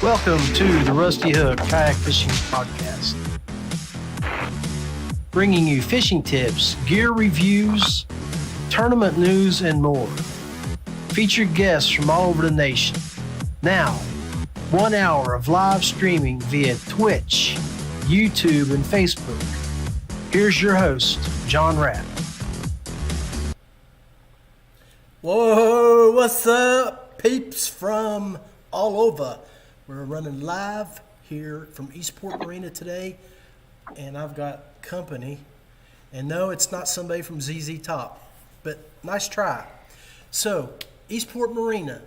Welcome to the Rusty Hook Kayak Fishing Podcast, bringing you fishing tips, gear reviews, tournament news, and more. Featured guests from all over the nation. Now, 1 hour of live streaming via Twitch, YouTube, and Facebook. Here's your host, John Rapp. Whoa, what's up, peeps from all over? We're running live here from Eastport Marina today, and I've got company. And no, it's not somebody from ZZ Top, but nice try. So, Eastport Marina,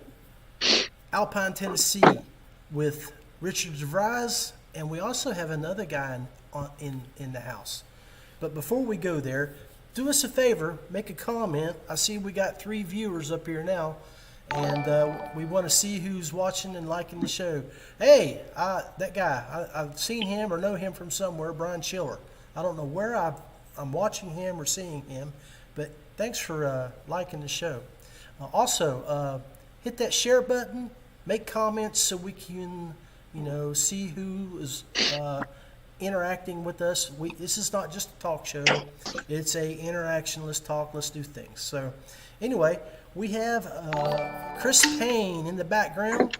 Alpine, Tennessee, with Richard Devries, and we also have another guy in the house. But before we go there, do us a favor, make a comment. I see we got 3 viewers up here now, and we want to see who's watching and liking the show. Hey, that guy, I've seen him or know him from somewhere, Brian Schiller. I don't know where I'm watching him or seeing him, but thanks for liking the show. Also, hit that share button, make comments so we can, see who is interacting with us. This is not just a talk show. It's a interaction. Let's talk. Let's do things. So anyway, we have Chris Payne in the background.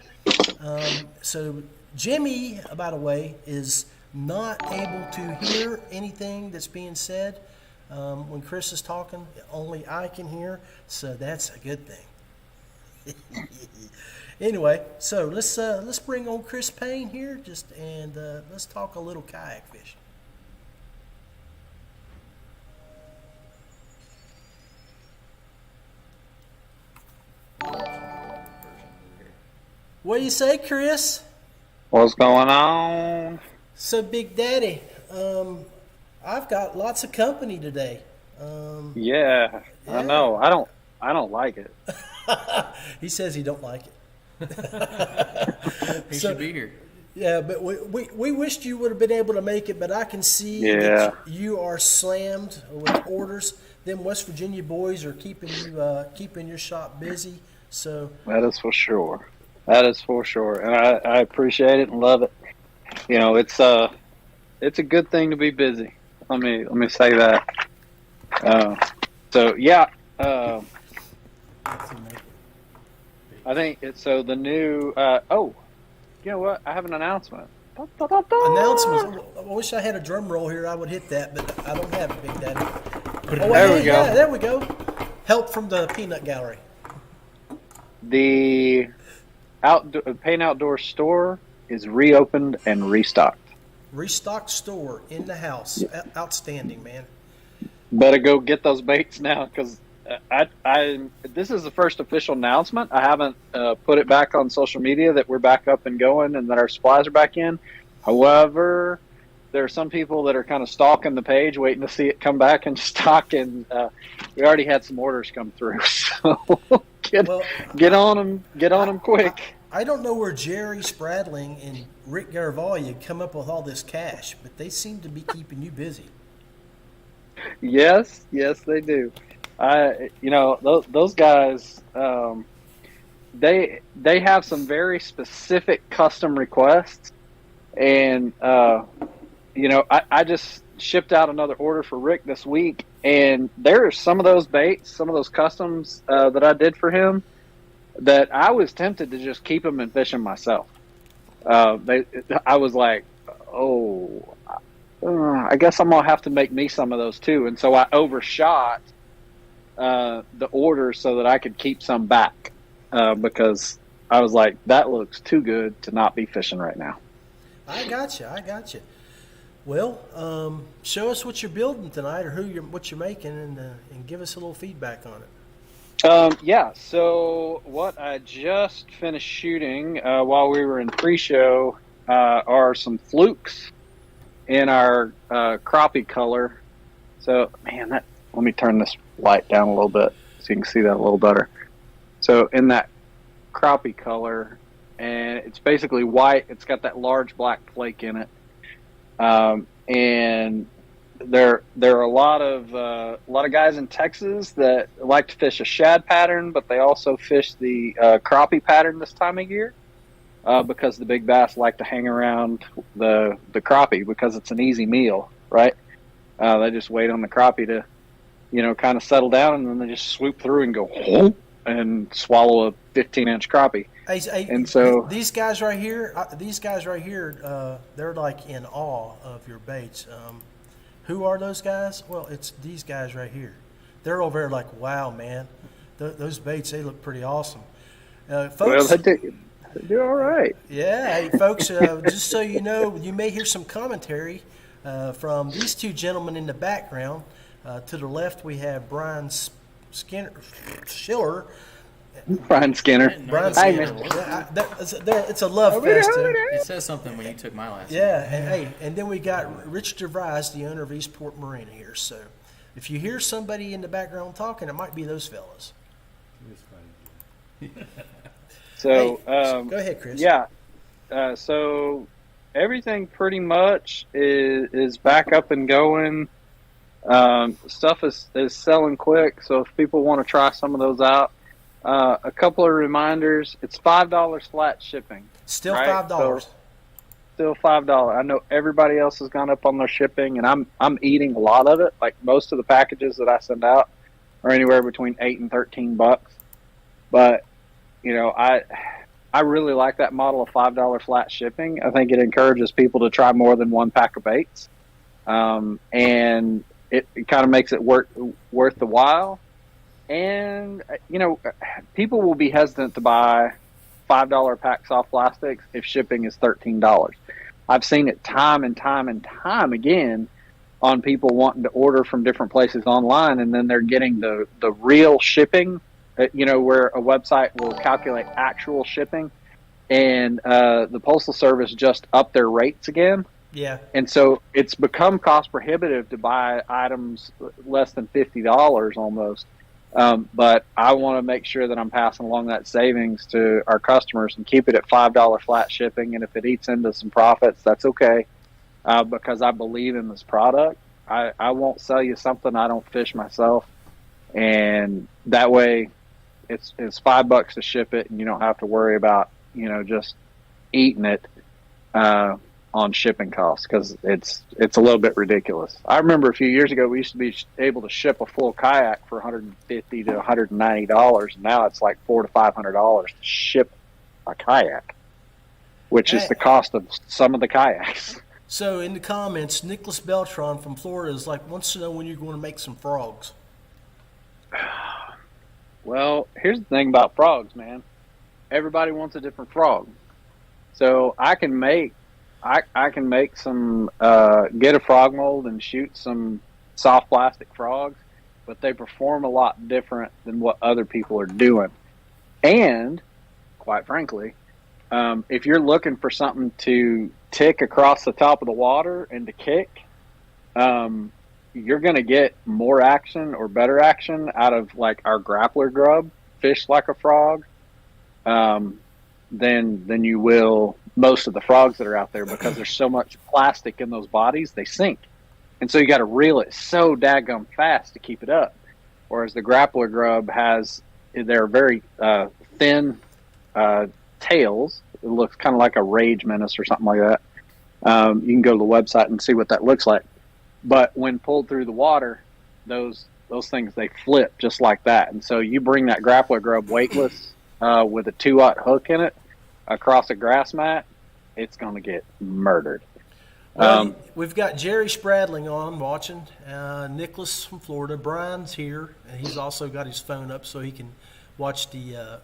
So Jimmy, by the way, is not able to hear anything that's being said when Chris is talking. Only I can hear, so that's a good thing. Anyway, so let's bring on Chris Payne here, and let's talk a little kayak fishing. What do you say, Chris? What's going on? So, Big Daddy, I've got lots of company today. Yeah, I know. I don't like it. He says he don't like it. He should be here. Yeah, but we wished you would have been able to make it, but I can see that you are slammed with orders. Them West Virginia boys are keeping your shop busy. So that is for sure. And I appreciate it and love it. It's a good thing to be busy. Let me say that. I think it's the new. You know what? I have an announcement. Announcements. I wish I had a drum roll here. I would hit that, but I don't have it, Big Daddy. There we go. Yeah, there we go. Help from the peanut gallery. The Payne Outdoor store is reopened and restocked. Restocked store in the house. Outstanding, man. Better go get those baits now, because this is the first official announcement. I haven't put it back on social media that we're back up and going and that our supplies are back in. However, there are some people that are kind of stalking the page, waiting to see it come back in stock, and we already had some orders come through. So get on them quick. I don't know where Jerry Spradling and Rick Garavaglia come up with all this cash, but they seem to be keeping you busy. Yes, they do. Those guys, they have some very specific custom requests, and I just shipped out another order for Rick this week, and there are some of those baits, some of those customs that I did for him that I was tempted to just keep them and fish them myself. I was like, I guess I'm gonna have to make me some of those too, and so I overshot the order so that I could keep some back because I was like, that looks too good to not be fishing right now. I got you. Well, show us what you're building tonight, or what you're making, and give us a little feedback on it. So what I just finished shooting while we were in pre-show are some flukes in our crappie color. So, man, let me turn this light down a little bit so you can see that a little better. So in that crappie color, and it's basically white. It's got that large black flake in it. And there are a lot of guys in Texas that like to fish a shad pattern, but they also fish the crappie pattern this time of year. because the big bass like to hang around the crappie because it's an easy meal, right? They just wait on the crappie to, kind of settle down, and then they just swoop through and go whoop, and swallow a 15-inch crappie. And so these guys right here, they're like in awe of your baits. Who are those guys? Well, it's these guys right here. They're over there like, wow, man, those baits, they look pretty awesome. Folks, well, they do all right. Yeah, hey, folks, just so you know, you may hear some commentary from these two gentlemen in the background. To the left, we have Brian Schiller. Brian Skinner. Brian Hey, Skinner. man. It's a love fest. It says something when you took my last name. Yeah, and then we got Rich Devries, the owner of Eastport Marina here. So if you hear somebody in the background talking, it might be those fellas. So, Go ahead, Chris. Yeah. So everything pretty much is back up and going. Stuff is selling quick. So if people want to try some of those out, a couple of reminders. It's $5 flat shipping. Still right? $5. So, still $5. I know everybody else has gone up on their shipping, and I'm eating a lot of it. Like most of the packages that I send out are anywhere between $8 and $13. But I really like that model of $5 flat shipping. I think it encourages people to try more than one pack of baits, and it kind of makes it worth the while. And people will be hesitant to buy $5 pack soft plastics if shipping is $13. I've seen it time and time and time again on people wanting to order from different places online, and then they're getting the real shipping, where a website will calculate actual shipping, and the Postal Service just upped their rates again. Yeah. And so it's become cost prohibitive to buy items less than $50 almost. But I want to make sure that I'm passing along that savings to our customers and keep it at $5 flat shipping. And if it eats into some profits, that's okay, because I believe in this product. I won't sell you something I don't fish myself, and that way it's $5 to ship it, and you don't have to worry about just eating it on shipping costs, because it's a little bit ridiculous. I remember a few years ago we used to be able to ship a full kayak for $150 to $190, and now it's like $400 to $500 to ship a kayak, which is the cost of some of the kayaks. So in the comments, Nicholas Beltran from Florida wants to know when you're going to make some frogs. Well, here's the thing about frogs, man. Everybody wants a different frog. So I can make some, get a frog mold and shoot some soft plastic frogs, but they perform a lot different than what other people are doing. And quite frankly, if you're looking for something to tick across the top of the water and to kick, you're going to get more action or better action out of like our grappler grub, fish like a frog, than you will most of the frogs that are out there, because there's so much plastic in those bodies, they sink. And so you got to reel it so daggum fast to keep it up. Whereas the grappler grub they're very thin tails. It looks kind of like a rage menace or something like that. You can go to the website and see what that looks like. But when pulled through the water, those things, they flip just like that. And so you bring that grappler grub weightless with a 2-aught hook in it across a grass mat, it's going to get murdered. Well, we've got Jerry Spradling on watching, Nicholas from Florida, Brian's here, and he's also got his phone up so he can watch the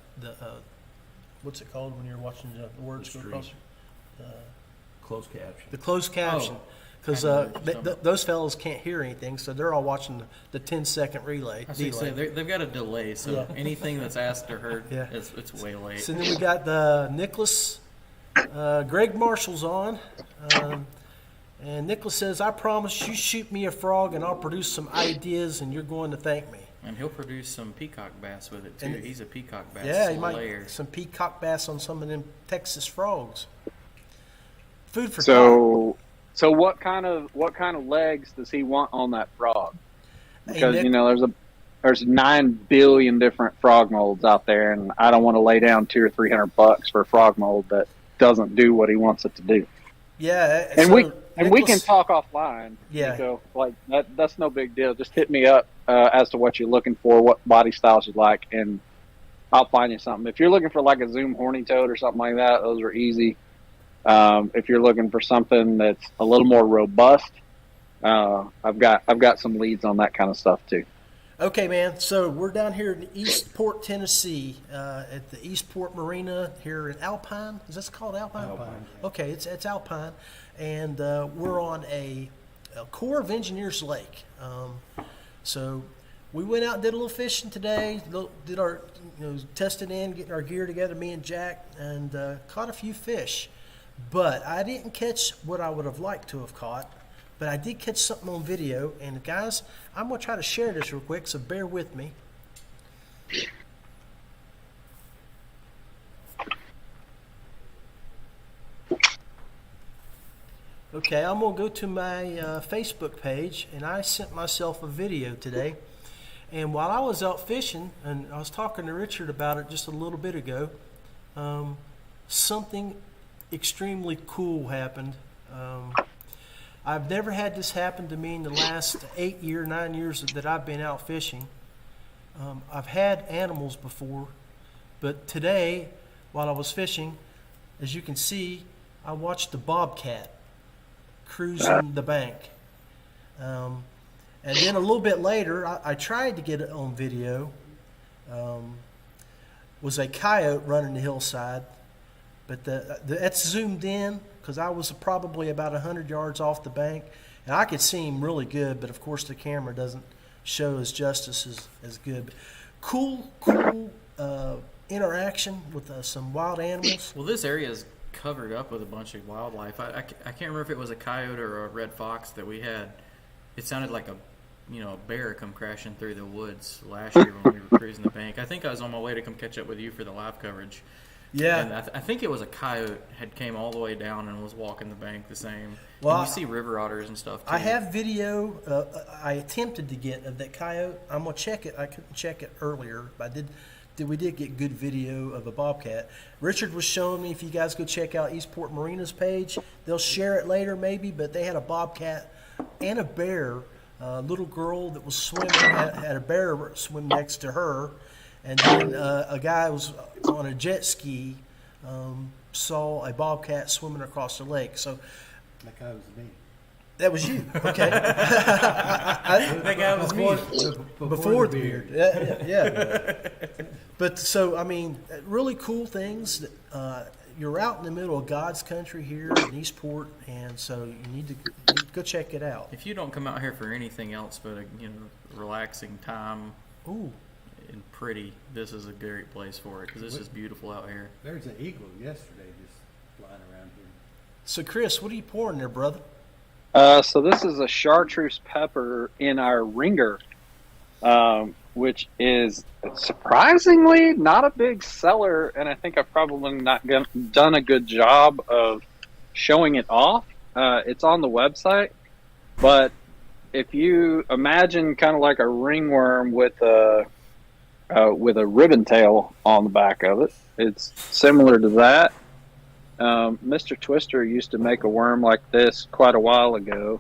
what's it called when you're watching the words go across? Closed caption. The closed caption. Because those fellows can't hear anything, so they're all watching the 10-second relay. I was going to say, they've got a delay, so anything that's asked or heard, it's way late. So then we got the Nicholas, Greg Marshall's on. And Nicholas says, I promise you shoot me a frog and I'll produce some ideas and you're going to thank me. And he'll produce some peacock bass with it, too. And he's a peacock bass slayer. He might some peacock bass on some of them Texas frogs. Food for thought. So what kind of legs does he want on that frog? Because there's 9 billion different frog molds out there, and I don't want to lay down $200 or $300 for a frog mold that doesn't do what he wants it to do. Yeah, and so we can talk offline. Yeah. Nico. Like that's no big deal. Just hit me up as to what you're looking for, what body styles you like, and I'll find you something. If you're looking for like a Zoom horny toad or something like that, those are easy. If you're looking for something that's a little more robust, I've got some leads on that kind of stuff too. Okay, man. So we're down here in Eastport, Tennessee, at the Eastport Marina here in Alpine. Is this called Alpine? Alpine. Okay, it's Alpine, and we're on a Corps of Engineers lake. So we went out and did a little fishing today. Did our tested in, getting our gear together, me and Jack, and caught a few fish. But I didn't catch what I would have liked to have caught. But I did catch something on video, and guys, I'm going to try to share this real quick, so bear with me. Okay, I'm going to go to my Facebook page, and I sent myself a video today. And while I was out fishing, and I was talking to Richard about it just a little bit ago, something extremely cool happened. I've never had this happen to me in the last 9 years that I've been out fishing. I've had animals before, but today, while I was fishing, as you can see, I watched the bobcat cruising the bank. And then a little bit later, I tried to get it on video. Was a coyote running the hillside, but that's zoomed in, because I was probably about 100 yards off the bank, and I could see him really good, but of course the camera doesn't show his justice as good. Cool interaction with some wild animals. Well, this area is covered up with a bunch of wildlife. I can't remember if it was a coyote or a red fox that we had. It sounded like a bear come crashing through the woods last year when we were cruising the bank. I think I was on my way to come catch up with you for the live coverage. Yeah, and I think it was a coyote had came all the way down and was walking the bank the same. Well, and you see river otters and stuff too. I have video I attempted to get of that coyote. I'm gonna check it. I couldn't check it earlier, but we did get good video of a bobcat. Richard was showing me, if you guys go check out Eastport Marina's page, they'll share it later maybe, but they had a bobcat and a bear. A little girl that was swimming had a bear swim next to her. And then a guy was on a jet ski, saw a bobcat swimming across the lake. So That guy was me. that was you, okay? That guy was me. Before the beard. Yeah. But so, I mean, really cool things. You're out in the middle of God's country here in Eastport, and so you need to go check it out. If you don't come out here for anything else but a relaxing time, Ooh. and pretty, this is a great place for it because it's just beautiful out here. There's an eagle yesterday just flying around here. So, Chris, what are you pouring there, brother? So this is a chartreuse pepper in our ringer, which is surprisingly not a big seller, and I think I've probably not done a good job of showing it off. It's on the website, but if you imagine kind of like a ringworm with a ribbon tail on the back of it, it's similar to that. Mr. Twister used to make a worm like this quite a while ago,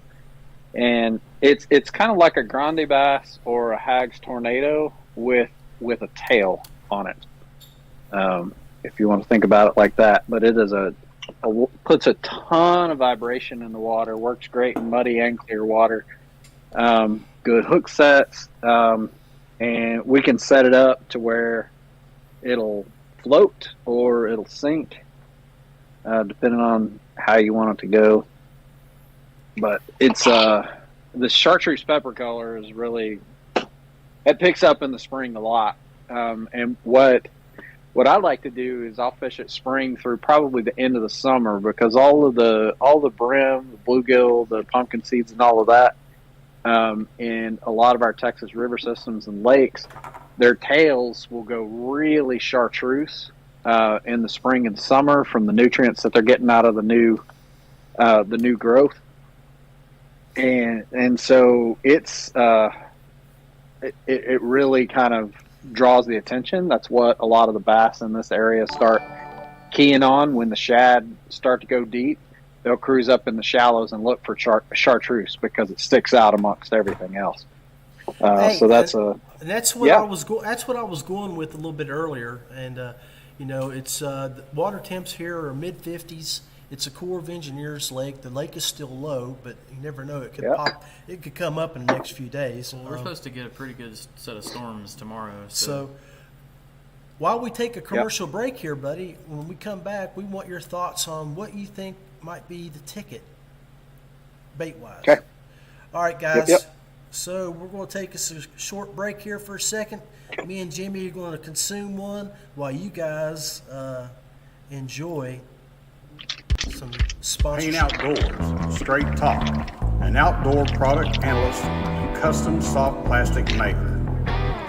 and it's kind of like a grande bass or a Hag's tornado with a tail on it, if you want to think about it like that. But it is puts a ton of vibration in the water, works great in muddy and clear water. Good hook sets, and we can set it up to where it'll float or it'll sink, depending on how you want it to go. But it's the chartreuse pepper color is really, it picks up in the spring a lot. And what I like to do is I'll fish it spring through probably the end of the summer, because all the brim, the bluegill, the pumpkin seeds, and all of that, in a lot of our Texas river systems and lakes, their tails will go really chartreuse in the spring and summer from the nutrients that they're getting out of the new growth. And so it really kind of draws the attention. That's what a lot of the bass in this area start keying on when the shad start to go deep. They'll cruise up in the shallows and look for chartreuse because it sticks out amongst everything else. So that's and that's what I was that's what I was going with a little bit earlier. And it's the water temps here are mid-50s. It's a Corps of Engineers lake. The lake is still low, but you never know. It could pop. It could come up in the next few days. Well, we're supposed to get a pretty good set of storms tomorrow. So while we take a commercial break here, buddy, when we come back, we want your thoughts on what you think might be the ticket, bait-wise. Okay. All right, guys. Yep. So we're going to take us a short break here for a second. Me and Jimmy are going to consume one while you guys enjoy some sponsorship. Payne Outdoors, Straight Talk, an outdoor product analyst and custom soft plastic maker.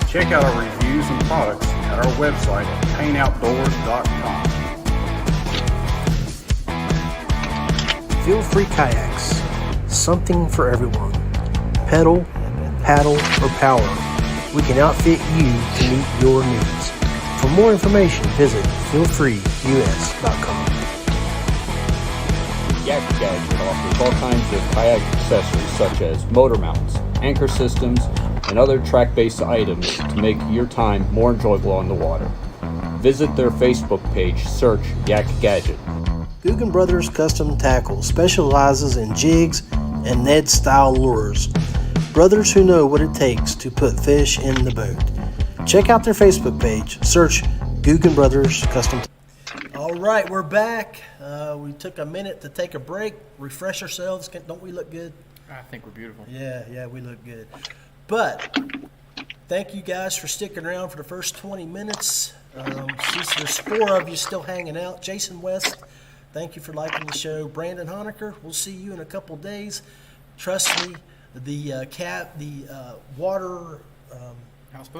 Check out our reviews and products at our website at payneoutdoors.com. Feel free kayaks, something for everyone. Pedal, paddle, or power, we can outfit you to meet your needs. For more information, visit feelfreeus.com. Kayak Gadget offers all kinds of kayak accessories such as motor mounts, anchor systems, and other track-based items to make your time more enjoyable on the water. Visit their Facebook page, search Yak Gadget. Guggen Brothers Custom Tackle specializes in jigs and Ned-style lures. Brothers who know what it takes to put fish in the boat. Check out their Facebook page. Search Guggen Brothers Custom Tackle. All right, we're back. We took a minute to take a break, refresh ourselves. Don't we look good? I think we're beautiful. Yeah, we look good. But thank you guys for sticking around for the first 20 minutes. There's 4 of you still hanging out. Jason West, thank you for liking the show. Brandon Honecker, we'll see you in a couple days. Trust me, the water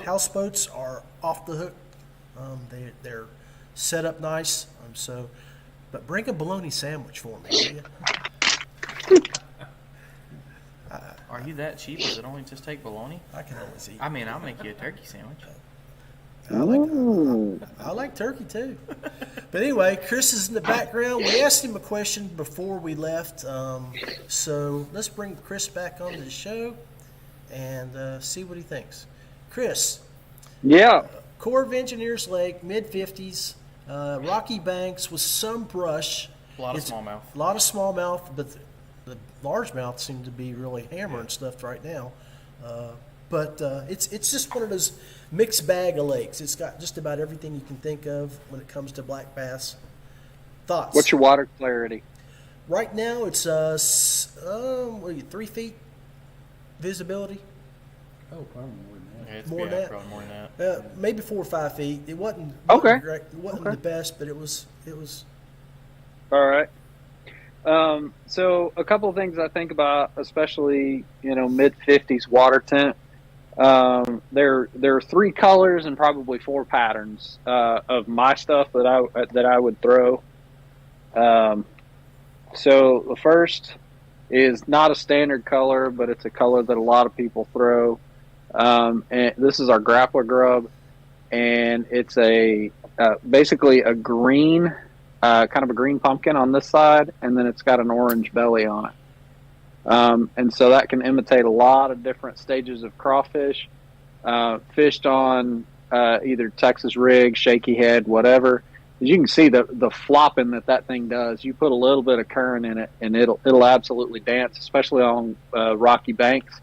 houseboats are off the hook. They're set up nice. But bring a bologna sandwich for me, will you? Are you that cheap? Does it only just take bologna? I can always eat. I mean, I'll make you a turkey sandwich. I like turkey too. But anyway, Chris is in the background. We asked him a question before we left. So let's bring Chris back onto the show and see what he thinks. Chris. Yeah. Corps of Engineers Lake, mid-50s, rocky banks with some brush. A lot of smallmouth. A lot of smallmouth, but the largemouth seem to be really hammering stuff right now. But it's just one of those mixed bag of lakes. It's got just about everything you can think of when it comes to black bass. Thoughts? What's your water clarity? Right now it's 3 feet visibility. Oh, probably more than that. Yeah, it's More than that. probably more than that. Maybe 4 or 5 feet. It wasn't Okay. great. It wasn't the best, but it was. All right. So a couple of things I think about, especially, mid-50s water temp. There are 3 colors and probably 4 patterns of my stuff that I would throw. So the first is not a standard color, but it's a color that a lot of people throw. And this is our grappler grub, and it's basically a green, kind of a green pumpkin on this side, and then it's got an orange belly on it. And so that can imitate a lot of different stages of crawfish, fished on either Texas rig, shaky head, whatever. As you can see, the flopping that thing does. You put a little bit of current in it, and it'll absolutely dance, especially on rocky banks.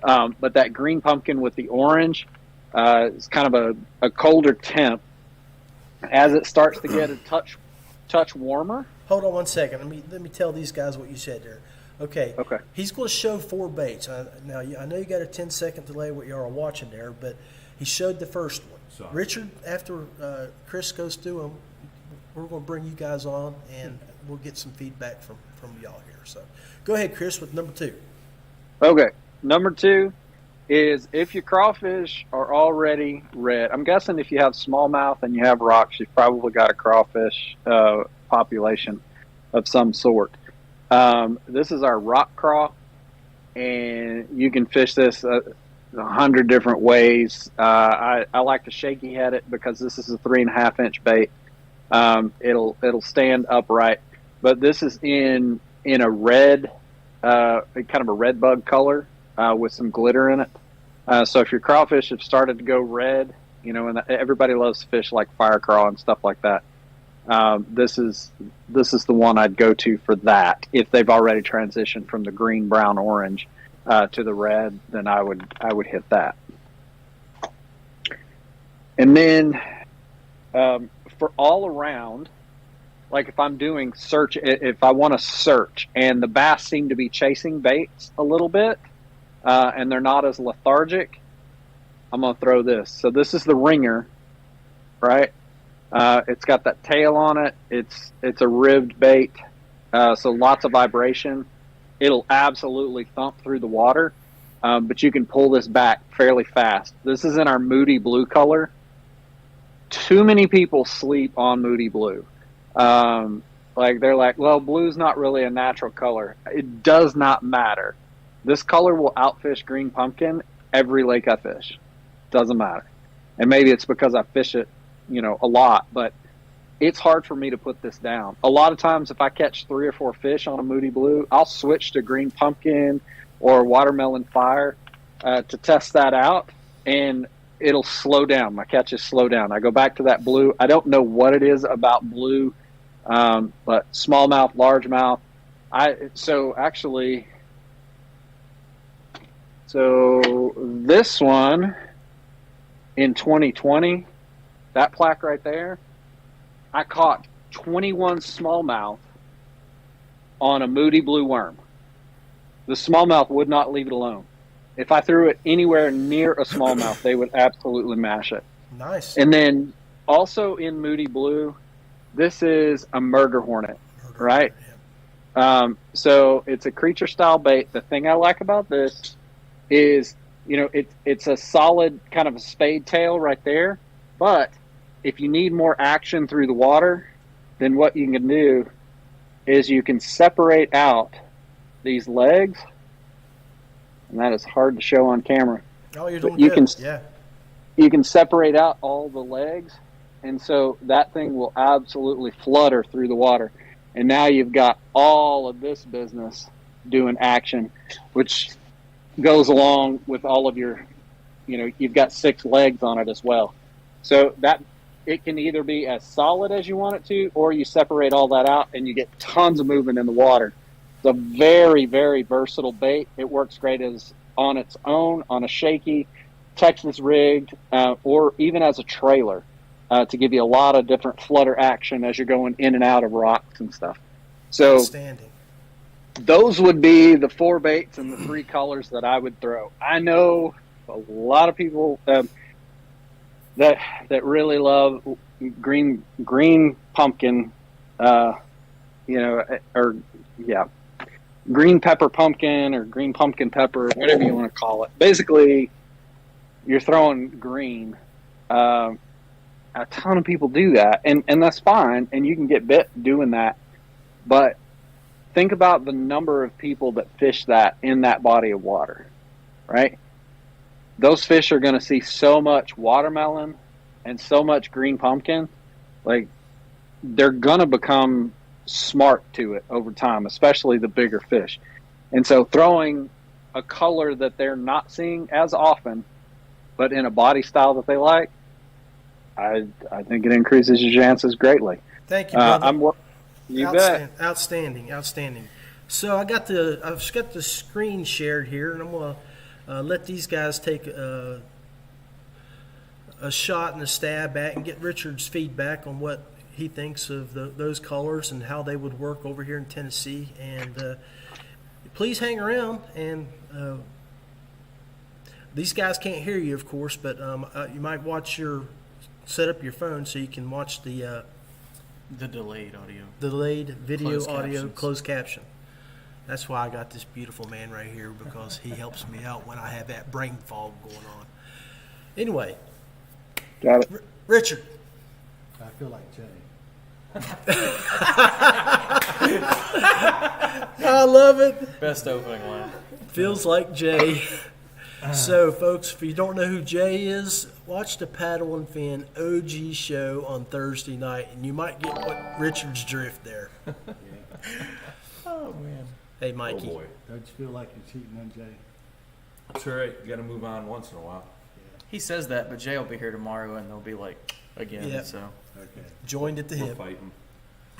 But that green pumpkin with the orange is kind of a colder temp. As it starts to get a touch warmer. Hold on 1 second. Let me tell these guys what you said there. Okay. He's going to show 4 baits. Now, I know you got a 10-second delay what you are watching there, but he showed the first one. Sorry. Richard, after Chris goes through them, we're going to bring you guys on, and we'll get some feedback from y'all here. So go ahead, Chris, with number 2. Okay. Number 2 is if your crawfish are already red. I'm guessing if you have smallmouth and you have rocks, you've probably got a crawfish population of some sort. This is our rock craw, and you can fish this 100 different ways. I like to shaky head it because this is a 3.5-inch bait. It'll stand upright. But this is in a red, kind of a red bug color with some glitter in it. So if your crawfish have started to go red, and everybody loves fish like fire craw and stuff like that. This is the one I'd go to for that. If they've already transitioned from the green, brown, orange to the red, then I would hit that. And then for all around, like if I'm doing search, if I want to search and the bass seem to be chasing baits a little bit, and they're not as lethargic, I'm going to throw this. So this is the ringer, right? It's got that tail on it. It's a ribbed bait, so lots of vibration. It'll absolutely thump through the water, but you can pull this back fairly fast. This is in our moody blue color. Too many people sleep on moody blue. Like they're like, well, blue's not really a natural color. It does not matter. This color will outfish green pumpkin every lake I fish. Doesn't matter. And maybe it's because I fish it, a lot, but it's hard for me to put this down. A lot of times if I catch 3 or 4 fish on a moody blue, I'll switch to green pumpkin or watermelon fire to test that out, and it'll slow down. My catches slow down. I go back to that blue. I don't know what it is about blue, but smallmouth, largemouth. So this one in 2020, that plaque right there, I caught 21 smallmouth on a moody blue worm. The smallmouth would not leave it alone. If I threw it anywhere near a smallmouth, they would absolutely mash it. Nice. And then also in moody blue, this is a murder hornet, right? Yeah. So it's a creature style bait. The thing I like about this is, it's a solid kind of a spade tail right there. But if you need more action through the water, then what you can do is you can separate out these legs. And that is hard to show on camera. Oh, you're doing good. Yeah. You can separate out all the legs, and so that thing will absolutely flutter through the water. And now you've got all of this business doing action, which goes along with all of your, you've got 6 legs on it as well. So that it can either be as solid as you want it to, or you separate all that out and you get tons of movement in the water. It's a very, very versatile bait. It works great as on its own, on a shaky, Texas rigged, or even as a trailer to give you a lot of different flutter action as you're going in and out of rocks and stuff. So Outstanding. Those would be the 4 baits and the 3 colors that I would throw. I know a lot of people that really love green pumpkin, green pepper pumpkin or green pumpkin pepper, whatever you want to call it. Basically, you're throwing green. A ton of people do that, and that's fine, and you can get bit doing that. But think about the number of people that fish that in that body of water, right? Those fish are going to see so much watermelon and so much green pumpkin. Like, they're going to become smart to it over time, especially the bigger fish. And so throwing a color that they're not seeing as often, but in a body style that they like, I think it increases your chances greatly. Thank you, brother. You bet. Outstanding. So I've got the screen shared here, and I'm going to let these guys take a shot and a stab at and get Richard's feedback on what he thinks of those colors and how they would work over here in Tennessee. And please hang around. And these guys can't hear you, of course, but you might set up your phone so you can watch the delayed audio. Delayed video Closed audio, captions. closed caption. That's why I got this beautiful man right here, because he helps me out when I have that brain fog going on. Anyway, Got it. Richard. I feel like Jay. I love it. Best opening line. Feels like Jay. So, folks, if you don't know who Jay is, watch the Paddle and Fin OG show on Thursday night, and you might get what Richard's drift there. Oh man. Hey, Mikey. Don't you feel like you're cheating on Jay? That's all right. You got to move on once in a while. He says that, but Jay will be here tomorrow, and they'll be like again. Yep. So Okay. Joined at the We're hip. fighting.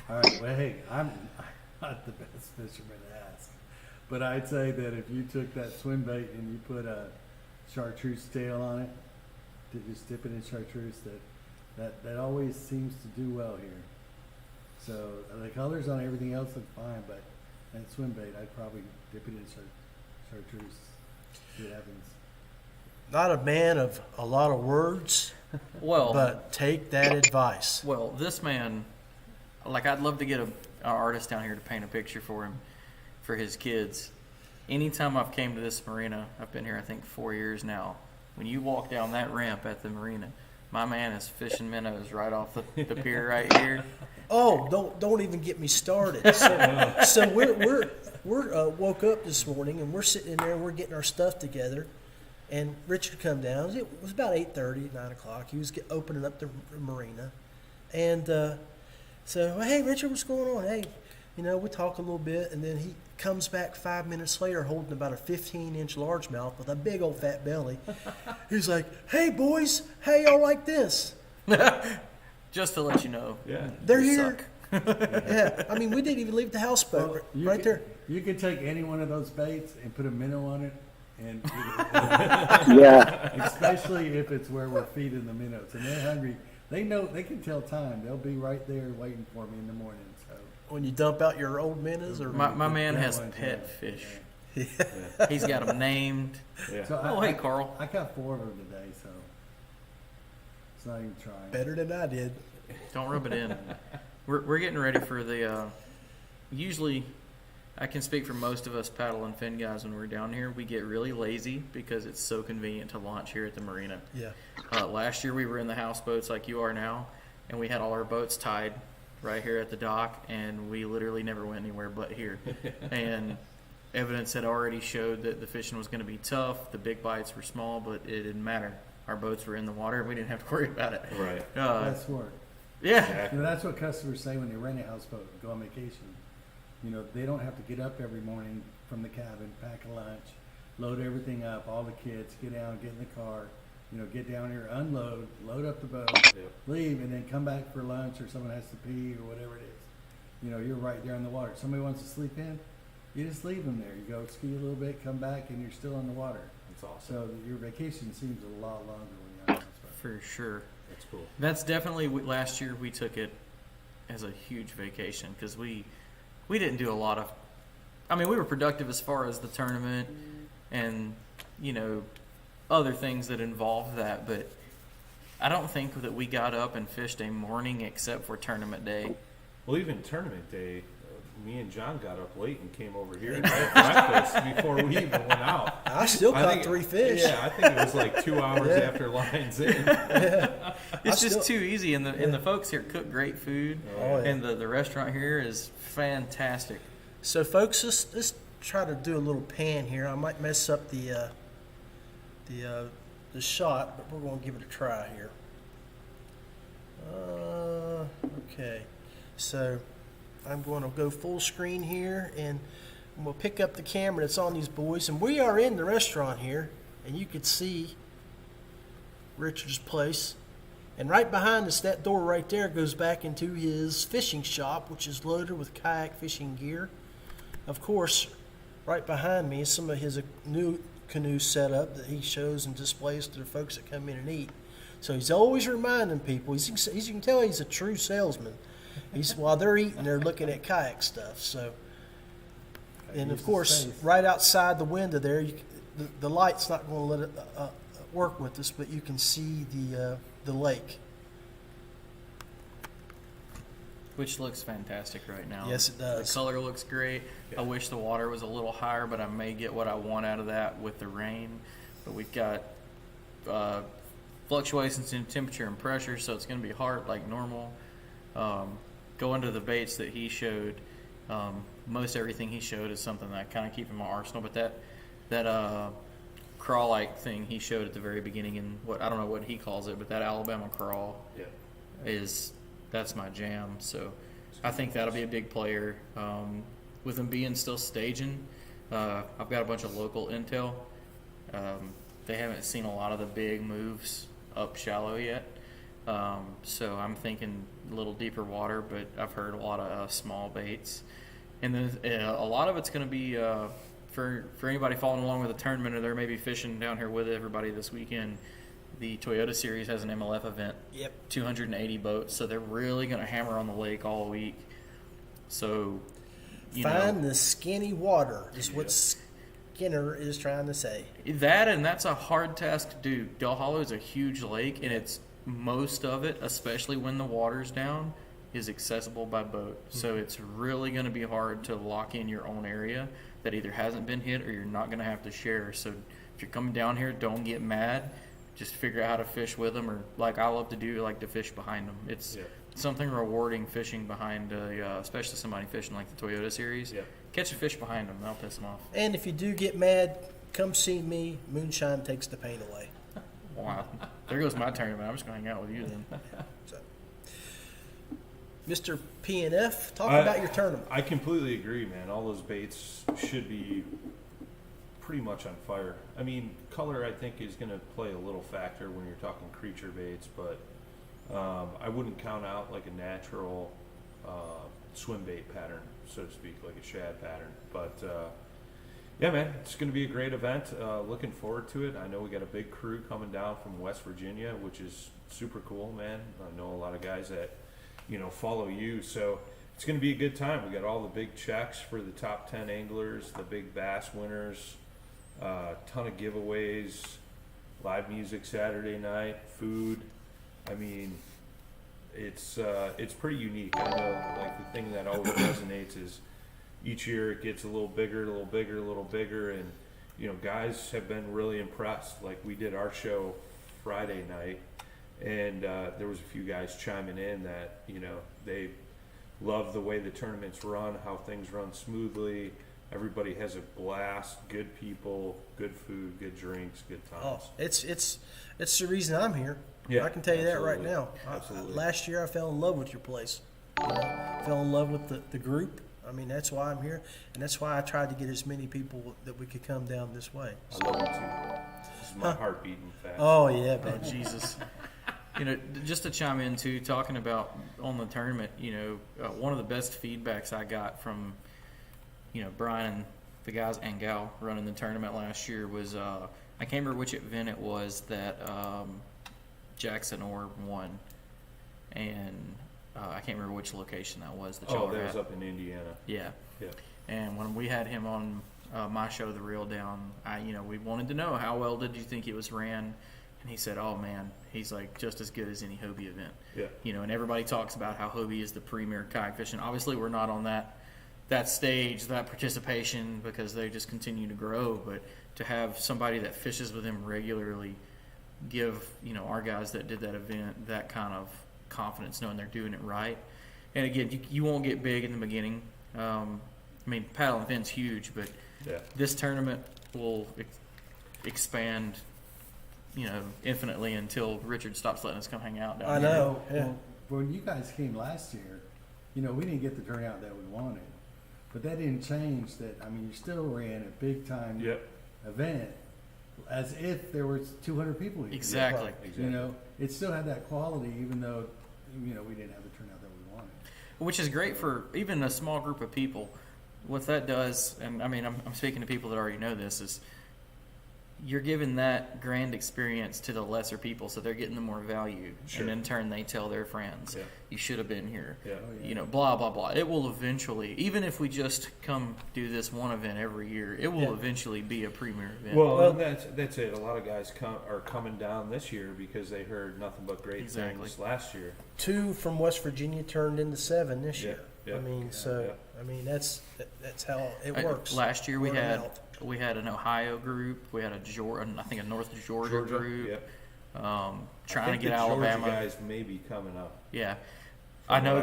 All right. Well, hey, I'm not the best fisherman to ask, but I'd say that if you took that swim bait and you put a chartreuse tail on it, to just dip it in chartreuse, that always seems to do well here. So the colors on everything else look fine, but that swim bait, I'd probably dip it in chartreuse. See what happens. Not a man of a lot of words, well, but take that advice. well, this man, like, I'd love to get an artist down here to paint a picture for him, for his kids. Anytime I've came to this marina, I've been here I think 4 years now. When you walk down that ramp at the marina, my man is fishing minnows right off the pier right here. Oh, don't even get me started. So we're woke up this morning and we're sitting in there, we're getting our stuff together, and Richard come down. It was about 8:30, 9 o'clock. He was opening up the marina, and so hey, Richard, what's going on? Hey, we talk a little bit, and then he comes back 5 minutes later holding about a 15-inch largemouth with a big old fat belly. He's like, "Hey boys, how y'all like this?" Just to let you know, Yeah. They're you here. suck. Yeah, I mean, we didn't even leave the houseboat You right could- there. You could take any one of those baits and put a minnow on it, and Yeah. especially if it's where we're feeding the minnows and they're hungry, they know they can tell time. They'll be right there waiting for me in the morning. So When you dump out your old minnows, or My man that has one, pet yeah. fish. He's got them named. Yeah. So Oh, hey, Carl. I caught 4 of them today, so it's not even trying. better than I did. Don't rub it in. We're getting ready for the. Usually, I can speak for most of us paddle and fin guys when we're down here. We get really lazy because it's so convenient to launch here at the marina. Yeah. Last year we were in the houseboats like you are now, and we had all our boats tied right here at the dock, and we literally never went anywhere but here. And evidence had already showed that the fishing was going to be tough. The big bites were small, but it didn't matter. Our boats were in the water, and we didn't have to worry about it. Right. That's work. Yeah. That's what customers say when they rent a houseboat and go on vacation. They don't have to get up every morning from the cabin, pack a lunch, load everything up, all the kids, get down, get in the car, get down here, unload, load up the boat, Yep. leave, and then come back for lunch, or someone has to pee or whatever it is. You're right there in the water. Somebody wants to sleep in, you just leave them there. You go ski a little bit, come back, and you're still in the water. That's awesome. So your vacation seems a lot longer when you're on a houseboat. For sure. That's cool. That's definitely, last year we took it as a huge vacation because we didn't do a lot of, we were productive as far as the tournament and, other things that involved that, but I don't think that we got up and fished a morning except for tournament day. Well, even tournament day, me and John got up late and came over here and had breakfast before we even went out. I still I caught think- 3 fish. Yeah, I think it was like 2 hours after lines in. It's just too easy, and the folks here cook great food, Oh, yeah. and the restaurant here is fantastic. So, folks, let's try to do a little pan here. I might mess up the shot, but we're going to give it a try here. Okay. So, I'm going to go full screen here, and we'll pick up the camera that's on these boys. And we are in the restaurant here, and you can see Richard's place. And right behind us, that door right there goes back into his fishing shop, which is loaded with kayak fishing gear. Of course, right behind me is some of his new canoe setup that he shows and displays to the folks that come in and eat. So he's always reminding people. You can tell he's a true salesman. While they're eating, they're looking at kayak stuff. So, and of course, right outside the window there, the light's not going to let it work with us, but you can see the lake. Which looks fantastic right now. Yes, it does. The color looks great. I wish the water was a little higher, but I may get what I want out of that with the rain. But we've got fluctuations in temperature and pressure, so it's going to be hard like normal. Going to the baits that he showed, most everything he showed is something that I kind of keep in my arsenal. But that crawl-like thing he showed at the very beginning, and I don't know what he calls it, but that Alabama crawl that's my jam. So I think that'll be a big player. With them being still staging, I've got a bunch of local intel. They haven't seen a lot of the big moves up shallow yet. So I'm thinking a little deeper water, but I've heard a lot of small baits. And then a lot of it's going to be for anybody following along with the tournament, or they're maybe fishing down here with everybody this weekend. The Toyota Series has an MLF event. Yep. 280 boats, so they're really going to hammer on the lake all week. So, find the skinny water is what Skinner is trying to say. That's a hard task to do. Del Hollow is a huge lake, and it's most of it, especially when the water's down, is accessible by boat. Mm-hmm. So it's really going to be hard to lock in your own area that either hasn't been hit or you're not going to have to share. So if you're coming down here, don't get mad. Just figure out how to fish with them, or like I love to do, like to fish behind them. It's something rewarding fishing behind, especially somebody fishing like the Toyota Series. Yeah. Catch a fish behind them, that'll piss them off. And if you do get mad, come see me. Moonshine takes the pain away. Wow. There goes my tournament. I'm just going to hang out with you then. So, Mr. P&F, talk about your tournament. I completely agree, man. All those baits should be pretty much on fire. I mean, color, I think, is going to play a little factor when you're talking creature baits, but I wouldn't count out like a natural swim bait pattern, so to speak, like a shad pattern. But yeah, man, it's going to be a great event. Looking forward to it. I know we got a big crew coming down from West Virginia, which is super cool, man. I know a lot of guys that follow you, so it's going to be a good time. We got all the big checks for the top 10 anglers, the big bass winners, ton of giveaways, live music Saturday night, food. I mean, it's pretty unique. I know, like, the thing that always resonates is each year it gets a little bigger, and guys have been really impressed. Like, we did our show Friday night, and there was a few guys chiming in that they love the way the tournaments run, how things run smoothly. Everybody has a blast, good people, good food, good drinks, good times. Oh, it's the reason I'm here. Yeah, I can tell you absolutely. that right now. Absolutely. Last year I fell in love with your place. Fell in love with the group. I mean, that's why I'm here, and that's why I tried to get as many people that we could come down this way. I love you too. This is my heart beating fast. Oh yeah, man. Oh, Jesus. Just to chime in too, talking about on the tournament, one of the best feedbacks I got from, Brian and the guys and gal running the tournament last year was, I can't remember which event it was that Jackson Orr won, and I can't remember which location that was. That was up in Indiana. Yeah. And when we had him on my show, The Reel Down, we wanted to know how well did you think it was ran. And he said, "Oh man, he's like just as good as any Hobie event." Yeah. And everybody talks about how Hobie is the premier kayak fishing. Obviously, we're not on that stage, that participation, because they just continue to grow. But to have somebody that fishes with him regularly give our guys that did that event that kind of confidence, knowing they're doing it right. And again, you won't get big in the beginning. Paddle event's huge, but this tournament will expand infinitely until Richard stops letting us come hang out down here. I know. Yeah. Well, when you guys came last year, we didn't get the turnout that we wanted, but that didn't change. That you still ran a big time event as if there was 200 people here. Exactly. It still had that quality, even though we didn't have the turnout that we wanted. Which is great for even a small group of people. What that does, and I'm speaking to people that already know this, is you're giving that grand experience to the lesser people, so they're getting the more value. Sure. And in turn, they tell their friends, you should have been here. Yeah. Blah, blah, blah. It will eventually, even if we just come do this one event every year, it will eventually be a premier event. Well, that's it. A lot of guys are coming down this year because they heard nothing but great things last year. 2 from West Virginia turned into 7 this year. Yeah. That's how it works. Last year we had an Ohio group. We had a North Georgia group. Trying to get Alabama. Georgia guys may be coming up. Yeah, I know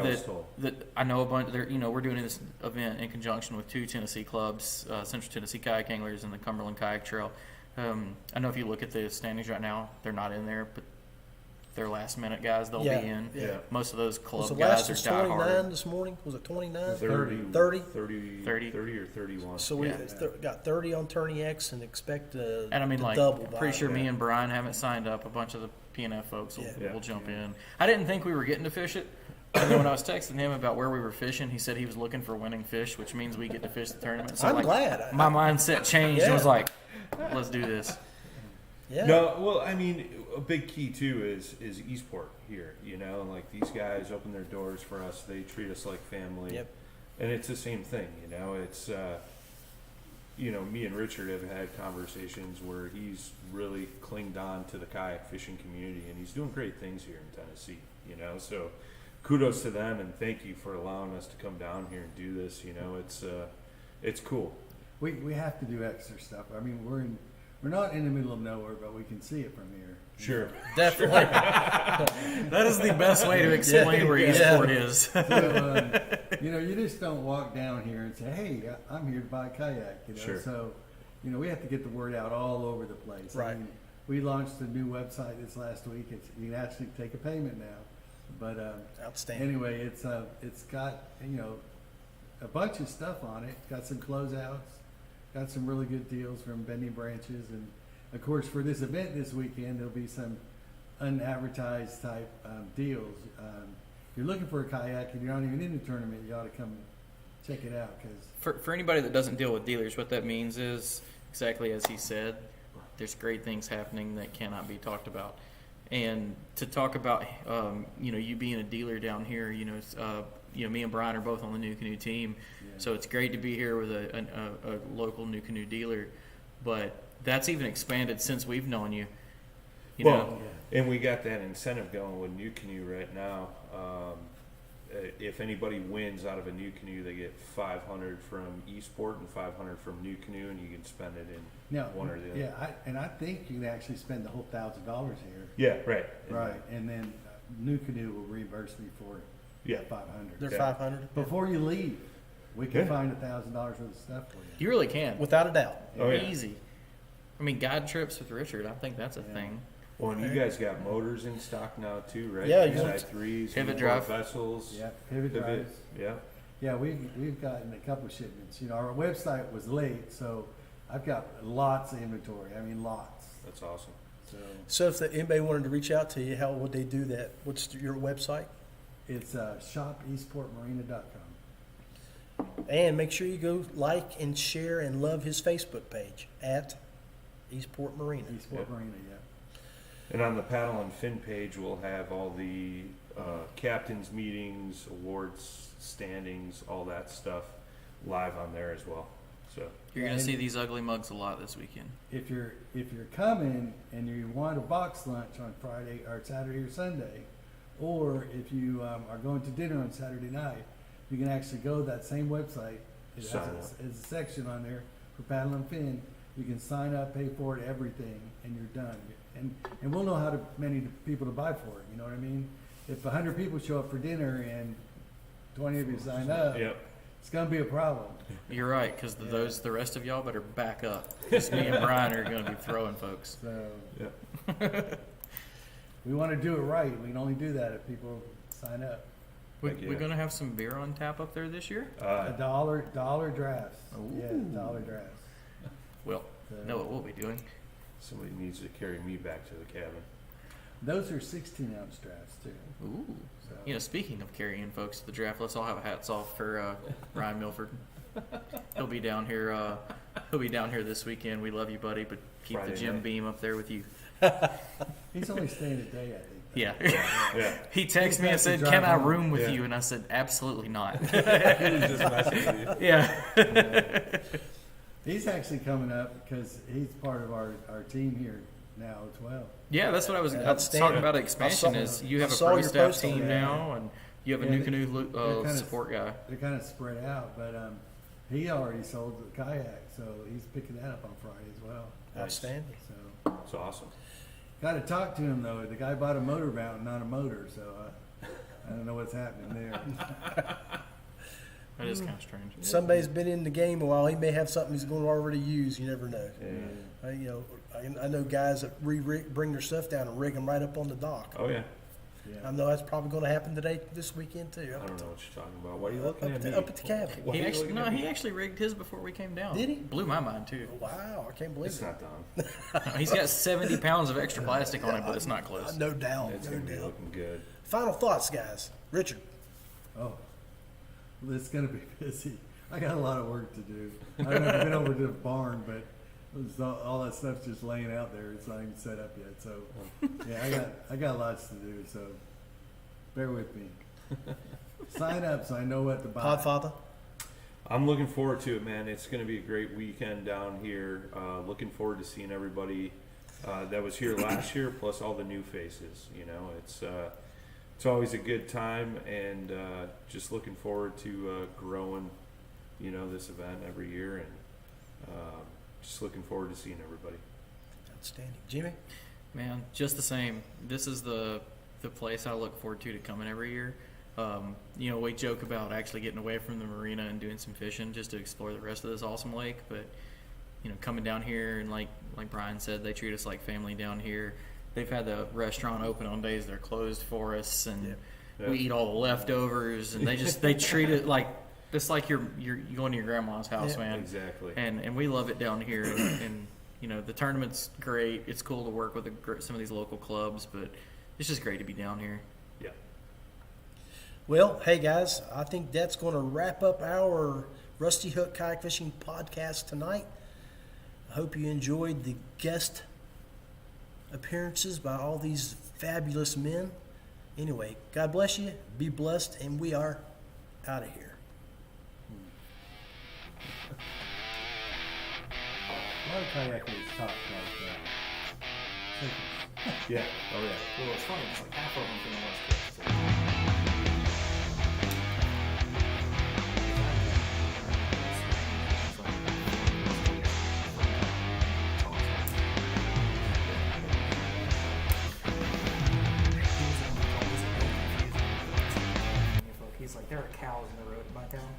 that I know a bunch. We're doing this event in conjunction with 2 Tennessee clubs, Central Tennessee Kayak Anglers and the Cumberland Kayak Trail. I know if you look at the standings right now, they're not in there, but they're last minute guys. They'll Yeah, be in. yeah. Most of those Was club the guys last are was die 29 hard. this morning? Was it 29? 30, 30? 30 or 31. So we Yeah. got 30 on Tourney X and expect the And I mean, the like, double. pretty by sure it. me and Brian haven't signed up. A bunch of the PNF folks will, Yeah. will jump in. I didn't think we were getting to fish it. And then when I was texting him about where we were fishing, he said he was looking for winning fish, which means we get to fish the tournament. So, I'm like, glad. my mindset changed and was Yeah. like, let's do this. Yeah. No, well, I mean, a big key too is Eastport here. You know, like these guys open their doors for us. They treat us like family. Yep. And it's the same thing. You know, it's me and Richard have had conversations where he's really clinged on to the kayak fishing community, and he's doing great things here in Tennessee. You know, so kudos to them, and thank you for allowing us to come down here and do this. You know, it's cool. We have to do extra stuff. I mean, we're not in the middle of nowhere, but we can see it from here. Sure. Definitely. That is the best way to explain where Eastport is. So, you just don't walk down here and say, "Hey, I'm here to buy a kayak." Sure. So, we have to get the word out all over the place. Right. I mean, we launched a new website this last week. You can actually take a payment now. But Outstanding. anyway, it's got a bunch of stuff on it. Got some closeouts. Got some really good deals from Bending Branches, and of course for this event this weekend there'll be some unadvertised type deals. If you're looking for a kayak and you're not even in the tournament, you ought to come check it out. Because For anybody that doesn't deal with dealers, what that means is exactly as he said. There's great things happening that cannot be talked about, and to talk about you being a dealer down here, me and Brian are both on the New Canoe team, so it's great to be here with a local New Canoe dealer. But that's even expanded since we've known you. And we got that incentive going with New Canoe right now. If anybody wins out of a New Canoe, they get $500 from Eastport and $500 from New Canoe, and you can spend it in one or the other. Yeah, I think you can actually spend the whole $1,000 here. Yeah, right. Right, and then New Canoe will reimburse me for Yeah. $500. They're Yeah. 500 Before you leave, we can Yeah. find $1,000 worth of stuff for you. You really can. without a doubt. Oh, yeah. Easy. I mean, guide trips with Richard, I think that's a thing. Well, and you guys got motors in stock now too, right? Yeah, You yeah. got threes, Pivot Newport drive. vessels. Yeah, pivot drives. Yeah. Yeah, we've gotten a couple shipments. Our website was late, so I've got lots of inventory. I mean, lots. That's awesome. So if anybody wanted to reach out to you, how would they do that? What's your website? It's shopeastportmarina.com. And make sure you go like and share and love his Facebook page at Eastport Marina. Eastport Marina, yeah. And on the paddle and fin page, we'll have all the captains' meetings, awards, standings, all that stuff live on there as well. So You're going to see these ugly mugs a lot this weekend. If you're coming and you want a box lunch on Friday or Saturday or Sunday, or if you are going to dinner on Saturday night, you can actually go to that same website. It has Sign up. a section on there for paddle and fin. You can sign up, pay for it, everything, and you're done. And we'll know how many people to buy for it. You know what I mean? If 100 people show up for dinner and 20 of you sign up, Yep. it's gonna be a problem. You're right, because the rest of y'all better back up. Because me and Brian are going to be throwing folks. So Yeah. we want to do it right. We can only do that if people sign up. We, Heck yeah. We're going to have some beer on tap up there this year? $1 drafts. Ooh. Yeah, $1 drafts. Well, know what we'll be doing. Somebody needs to carry me back to the cabin. Those are 16-ounce drafts too. Ooh. So. Speaking of carrying folks to the draft, let's all have a hats off for Ryan Milford. He'll be down here. He'll be down here this weekend. We love you, buddy, but keep Friday the Jim night. Beam up there with you. He's only staying a day, I think. Yeah. Yeah. He texted me and He's got to said, drive "Can I home." room with Yeah. you?" And I said, "Absolutely not." Just messing with you. Yeah. He's actually coming up because he's part of our team here now as well. Yeah, that's what I was Outstanding. talking about. Expansion I saw- is you have I a saw pro your staff post on team that. now, and you have a Yeah, new they- canoe they're kinda- support guy. They're kind of spread out, but he already sold the kayak, so he's picking that up on Friday as well. Outstanding. So It's awesome. got to talk to him though. The guy bought a motor mount, not a motor, so I don't know what's happening there. That is kind of strange. Somebody's been in the game a while. He may have something he's going to already use. You never know. Yeah. I know guys that bring their stuff down and rig them right up on the dock. Oh yeah. I know that's probably going to happen this weekend too. I don't know what you're talking about. Why are you looking at me? Up at the cabin. Why are you looking at me? He actually rigged his before we came down. Did he? Blew my mind too. Wow, I can't believe It's it. not done. He's got 70 pounds of extra plastic on it, but it's not close. No doubt. It's No gonna be doubt. looking good. Final thoughts, guys. Richard. Oh, well, it's gonna be busy. I got a lot of work to do. I haven't been over to the barn, but all that stuff's just laying out there. It's not even set up yet. So, yeah, I got lots to do. So, bear with me. Sign up so I know what to buy. Podfather. I'm looking forward to it, man. It's going to be a great weekend down here. Looking forward to seeing everybody that was here last year, plus all the new faces. You know, it's always a good time, and just looking forward to growing, you know, this event every year, and just looking forward to seeing everybody. Outstanding. Jimmy? Man, just the same. This is the place I look forward to coming every year. You know, we joke about actually getting away from the marina and doing some fishing just to explore the rest of this awesome lake. But, you know, coming down here and like Brian said, they treat us like family down here. They've had the restaurant open on days they're closed for us, and we eat all the leftovers. And they treat it like it's like you're going to your grandma's house, man. Exactly. And we love it down here. And you know, the tournament's great. It's cool to work with some of these local clubs, but it's just great to be down here. Yeah. Well, hey guys, I think that's going to wrap up our Rusty Hook Kayak Fishing podcast tonight. I hope you enjoyed the guest appearances by all these fabulous men. Anyway, God bless you, be blessed, and we are out of here. A lot of kayakers talk like Yeah. Oh yeah. Well, it's funny. It's like half of them from the West Coast. He's like, there are cows in the road in my town.